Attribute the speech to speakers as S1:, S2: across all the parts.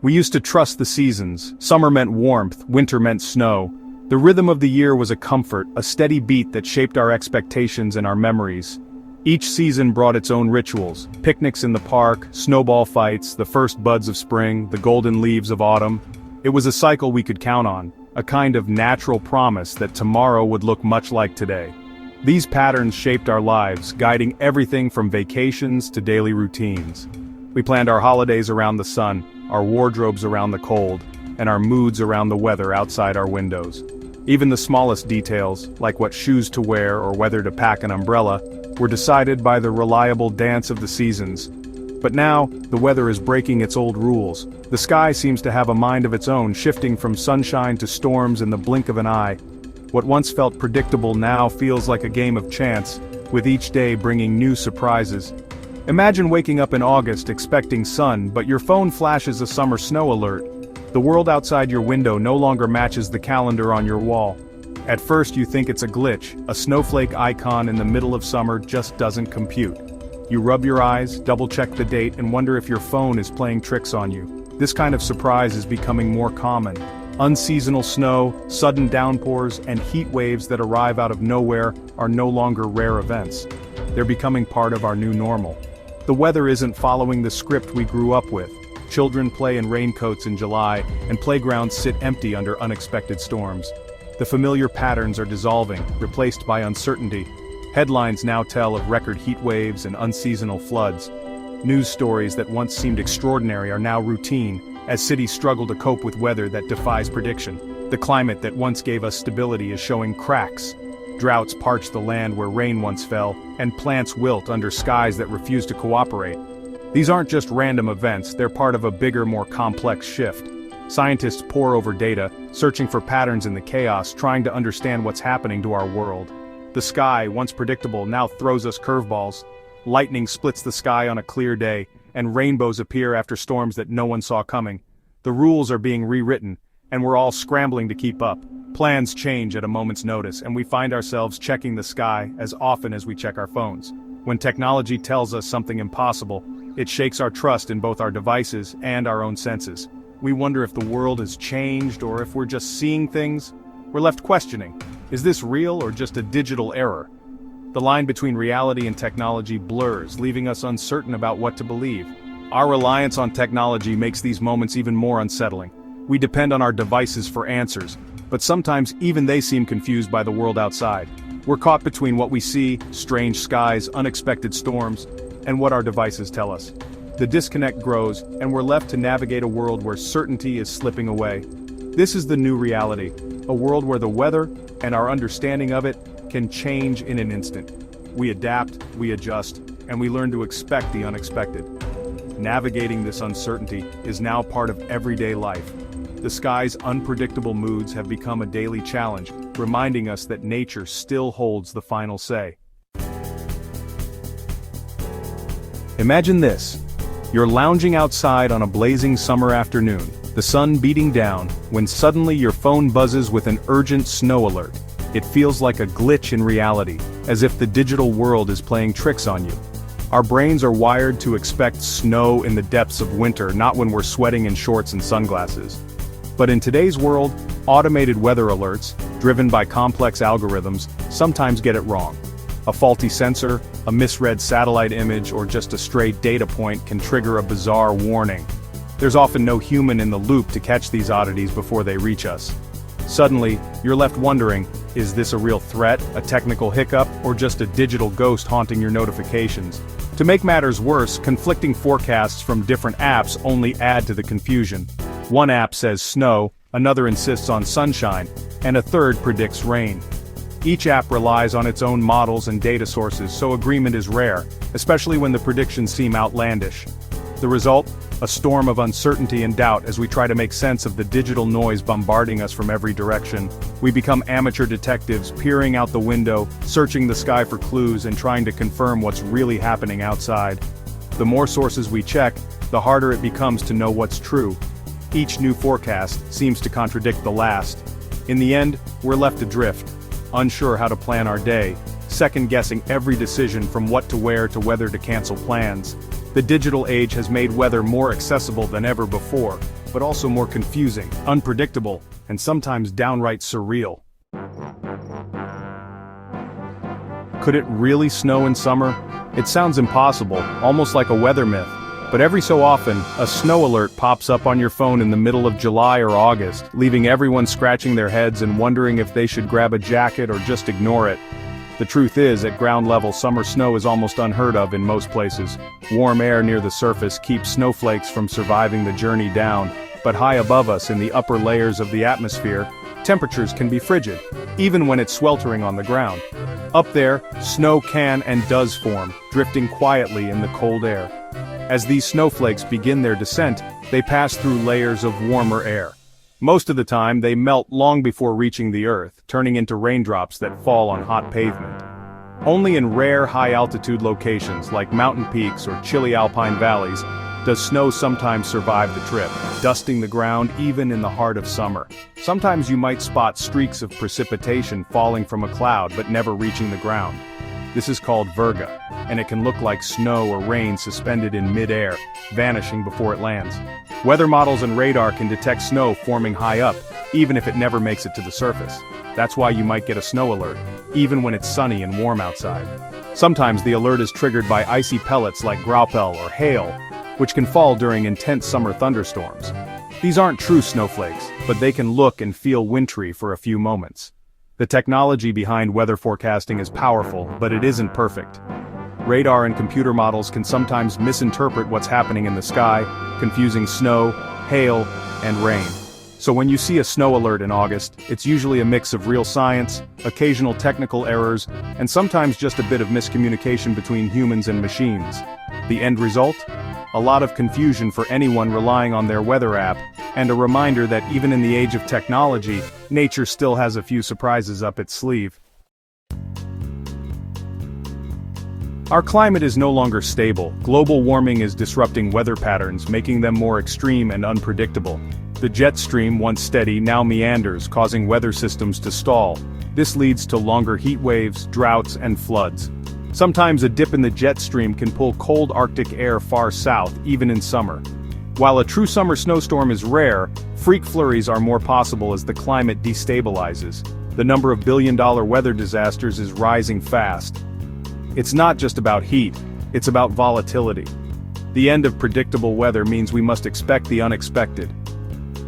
S1: We used to trust the seasons. Summer meant warmth, winter meant snow. The rhythm of the year was a comfort, a steady beat that shaped our expectations and our memories. Each season brought its own rituals: picnics in the park, snowball fights, the first buds of spring, the golden leaves of autumn. It was a cycle we could count on, a kind of natural promise that tomorrow would look much like today. These patterns shaped our lives, guiding everything from vacations to daily routines. We planned our holidays around the sun, our wardrobes around the cold, and our moods around the weather outside our windows. Even the smallest details, like what shoes to wear or whether to pack an umbrella, were decided by the reliable dance of the seasons. But now, the weather is breaking its old rules. The sky seems to have a mind of its own, shifting from sunshine to storms in the blink of an eye. What once felt predictable now feels like a game of chance, with each day bringing new surprises. Imagine waking up in August expecting sun, but your phone flashes a summer snow alert. The world outside your window no longer matches the calendar on your wall. At first you think it's a glitch, a snowflake icon in the middle of summer just doesn't compute. You rub your eyes, double-check the date, and wonder if your phone is playing tricks on you. This kind of surprise is becoming more common. Unseasonal snow, sudden downpours, and heat waves that arrive out of nowhere are no longer rare events. They're becoming part of our new normal. The weather isn't following the script we grew up with. Children play in raincoats in July, and playgrounds sit empty under unexpected storms. The familiar patterns are dissolving, replaced by uncertainty. Headlines now tell of record heat waves and unseasonal floods. News stories that once seemed extraordinary are now routine, as cities struggle to cope with weather that defies prediction. The climate that once gave us stability is showing cracks. Droughts parch the land where rain once fell, and plants wilt under skies that refuse to cooperate. These aren't just random events, they're part of a bigger, more complex shift. Scientists pore over data, searching for patterns in the chaos, trying to understand what's happening to our world. The sky, once predictable, now throws us curveballs. Lightning splits the sky on a clear day, and rainbows appear after storms that no one saw coming. The rules are being rewritten, and we're all scrambling to keep up. Plans change at a moment's notice, and we find ourselves checking the sky as often as we check our phones. When technology tells us something impossible, it shakes our trust in both our devices and our own senses. We wonder if the world has changed or if we're just seeing things. We're left questioning, is this real or just a digital error? The line between reality and technology blurs, leaving us uncertain about what to believe. Our reliance on technology makes these moments even more unsettling. We depend on our devices for answers, but sometimes even they seem confused by the world outside. We're caught between what we see, strange skies, unexpected storms, and what our devices tell us. The disconnect grows, and we're left to navigate a world where certainty is slipping away. This is the new reality, a world where the weather, and our understanding of it, can change in an instant. We adapt, we adjust, and we learn to expect the unexpected. Navigating this uncertainty is now part of everyday life. The sky's unpredictable moods have become a daily challenge, reminding us that nature still holds the final say. Imagine this. You're lounging outside on a blazing summer afternoon, the sun beating down, when suddenly your phone buzzes with an urgent snow alert. It feels like a glitch in reality, as if the digital world is playing tricks on you. Our brains are wired to expect snow in the depths of winter, not when we're sweating in shorts and sunglasses. But in today's world, automated weather alerts, driven by complex algorithms, sometimes get it wrong. A faulty sensor, a misread satellite image, or just a stray data point can trigger a bizarre warning. There's often no human in the loop to catch these oddities before they reach us. Suddenly, you're left wondering, is this a real threat, a technical hiccup, or just a digital ghost haunting your notifications? To make matters worse, conflicting forecasts from different apps only add to the confusion. One app says snow, another insists on sunshine, and a third predicts rain. Each app relies on its own models and data sources, so agreement is rare, especially when the predictions seem outlandish. The result? A storm of uncertainty and doubt as we try to make sense of the digital noise bombarding us from every direction. We become amateur detectives, peering out the window, searching the sky for clues and trying to confirm what's really happening outside. The more sources we check, the harder it becomes to know what's true. Each new forecast seems to contradict the last. In the end, we're left adrift, unsure how to plan our day, second-guessing every decision from what to wear to whether to cancel plans. The digital age has made weather more accessible than ever before, but also more confusing, unpredictable, and sometimes downright surreal. Could it really snow in summer? It sounds impossible, almost like a weather myth. But every so often, a snow alert pops up on your phone in the middle of July or August, leaving everyone scratching their heads and wondering if they should grab a jacket or just ignore it. The truth is, at ground level, summer snow is almost unheard of in most places. Warm air near the surface keeps snowflakes from surviving the journey down, but high above us in the upper layers of the atmosphere, temperatures can be frigid, even when it's sweltering on the ground. Up there, snow can and does form, drifting quietly in the cold air. As these snowflakes begin their descent, they pass through layers of warmer air. Most of the time, they melt long before reaching the earth, turning into raindrops that fall on hot pavement. Only in rare high-altitude locations like mountain peaks or chilly alpine valleys does snow sometimes survive the trip, dusting the ground even in the heart of summer. Sometimes you might spot streaks of precipitation falling from a cloud but never reaching the ground. This is called virga, and it can look like snow or rain suspended in mid-air, vanishing before it lands. Weather models and radar can detect snow forming high up, even if it never makes it to the surface. That's why you might get a snow alert, even when it's sunny and warm outside. Sometimes the alert is triggered by icy pellets like graupel or hail, which can fall during intense summer thunderstorms. These aren't true snowflakes, but they can look and feel wintry for a few moments. The technology behind weather forecasting is powerful, but it isn't perfect. Radar and computer models can sometimes misinterpret what's happening in the sky, confusing snow, hail, and rain. So when you see a snow alert in August, it's usually a mix of real science, occasional technical errors, and sometimes just a bit of miscommunication between humans and machines. The end result? A lot of confusion for anyone relying on their weather app, and a reminder that even in the age of technology, nature still has a few surprises up its sleeve. Our climate is no longer stable. Global warming is disrupting weather patterns, making them more extreme and unpredictable. The jet stream, once steady, now meanders, causing weather systems to stall. This leads to longer heat waves, droughts, and floods. Sometimes a dip in the jet stream can pull cold Arctic air far south, even in summer. While a true summer snowstorm is rare, freak flurries are more possible as the climate destabilizes. The number of billion-dollar weather disasters is rising fast. It's not just about heat, it's about volatility. The end of predictable weather means we must expect the unexpected.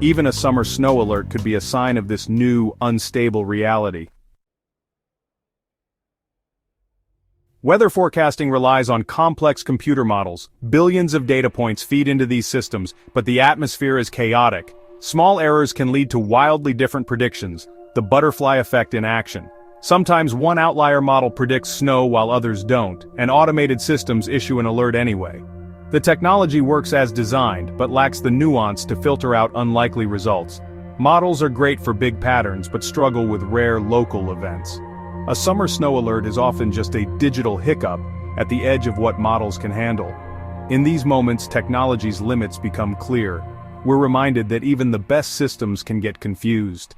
S1: Even a summer snow alert could be a sign of this new, unstable reality. Weather forecasting relies on complex computer models. Billions of data points feed into these systems, but the atmosphere is chaotic. Small errors can lead to wildly different predictions, the butterfly effect in action. Sometimes one outlier model predicts snow while others don't, and automated systems issue an alert anyway. The technology works as designed, but lacks the nuance to filter out unlikely results. Models are great for big patterns, but struggle with rare local events. A summer snow alert is often just a digital hiccup at the edge of what models can handle. In these moments, technology's limits become clear. We're reminded that even the best systems can get confused.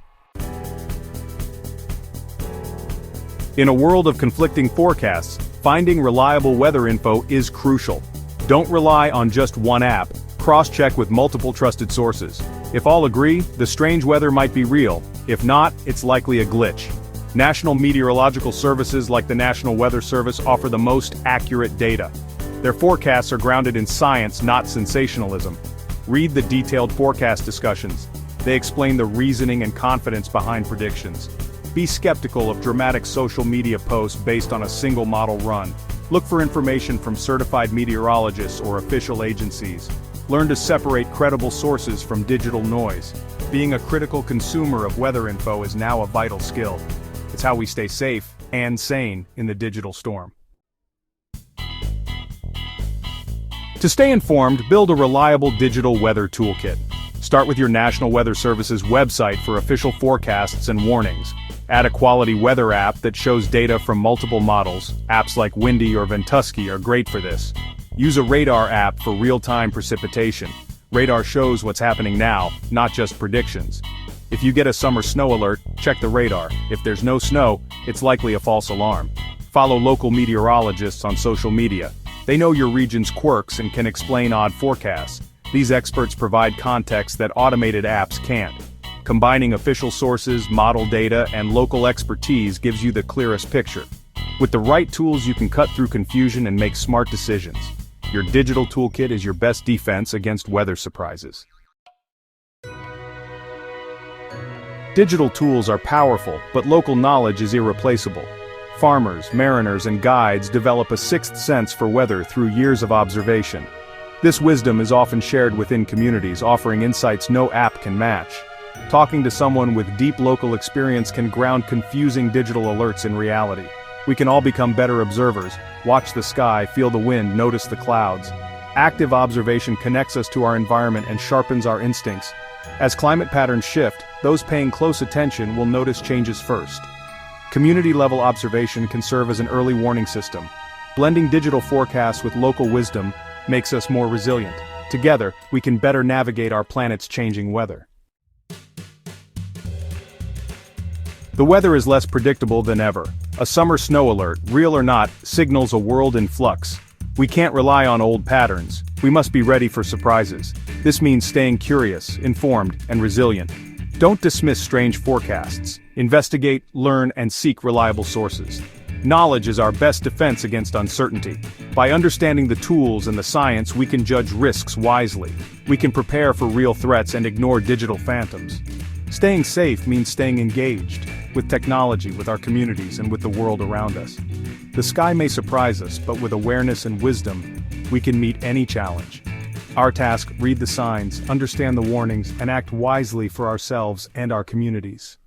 S1: In a world of conflicting forecasts, finding reliable weather info is crucial. Don't rely on just one app. Cross-check with multiple trusted sources. If all agree, the strange weather might be real. If not, it's likely a glitch. National meteorological services like the National Weather Service offer the most accurate data. Their forecasts are grounded in science, not sensationalism. Read the detailed forecast discussions. They explain the reasoning and confidence behind predictions. Be skeptical of dramatic social media posts based on a single model run. Look for information from certified meteorologists or official agencies. Learn to separate credible sources from digital noise. Being a critical consumer of weather info is now a vital skill. It's how we stay safe and sane in the digital storm. To stay informed, build a reliable digital weather toolkit. Start with your National Weather Service's website for official forecasts and warnings. Add a quality weather app that shows data from multiple models. Apps like Windy or Ventusky are great for this. Use a radar app for real-time precipitation. Radar shows what's happening now, not just predictions. If you get a summer snow alert, check the radar. If there's no snow, it's likely a false alarm. Follow local meteorologists on social media. They know your region's quirks and can explain odd forecasts. These experts provide context that automated apps can't. Combining official sources, model data, and local expertise gives you the clearest picture. With the right tools, you can cut through confusion and make smart decisions. Your digital toolkit is your best defense against weather surprises. Digital tools are powerful, but local knowledge is irreplaceable. Farmers, mariners, and guides develop a sixth sense for weather through years of observation. This wisdom is often shared within communities, offering insights no app can match. Talking to someone with deep local experience can ground confusing digital alerts in reality. We can all become better observers, watch the sky, feel the wind, notice the clouds. Active observation connects us to our environment and sharpens our instincts. As climate patterns shift, those paying close attention will notice changes first. Community-level observation can serve as an early warning system. Blending digital forecasts with local wisdom makes us more resilient. Together, we can better navigate our planet's changing weather. The weather is less predictable than ever. A summer snow alert, real or not, signals a world in flux. We can't rely on old patterns. We must be ready for surprises. This means staying curious, informed, and resilient. Don't dismiss strange forecasts. Investigate, learn, and seek reliable sources. Knowledge is our best defense against uncertainty. By understanding the tools and the science, we can judge risks wisely. We can prepare for real threats and ignore digital phantoms. Staying safe means staying engaged with technology, with our communities, and with the world around us. The sky may surprise us, but with awareness and wisdom, we can meet any challenge. Our task: read the signs, understand the warnings, and act wisely for ourselves and our communities.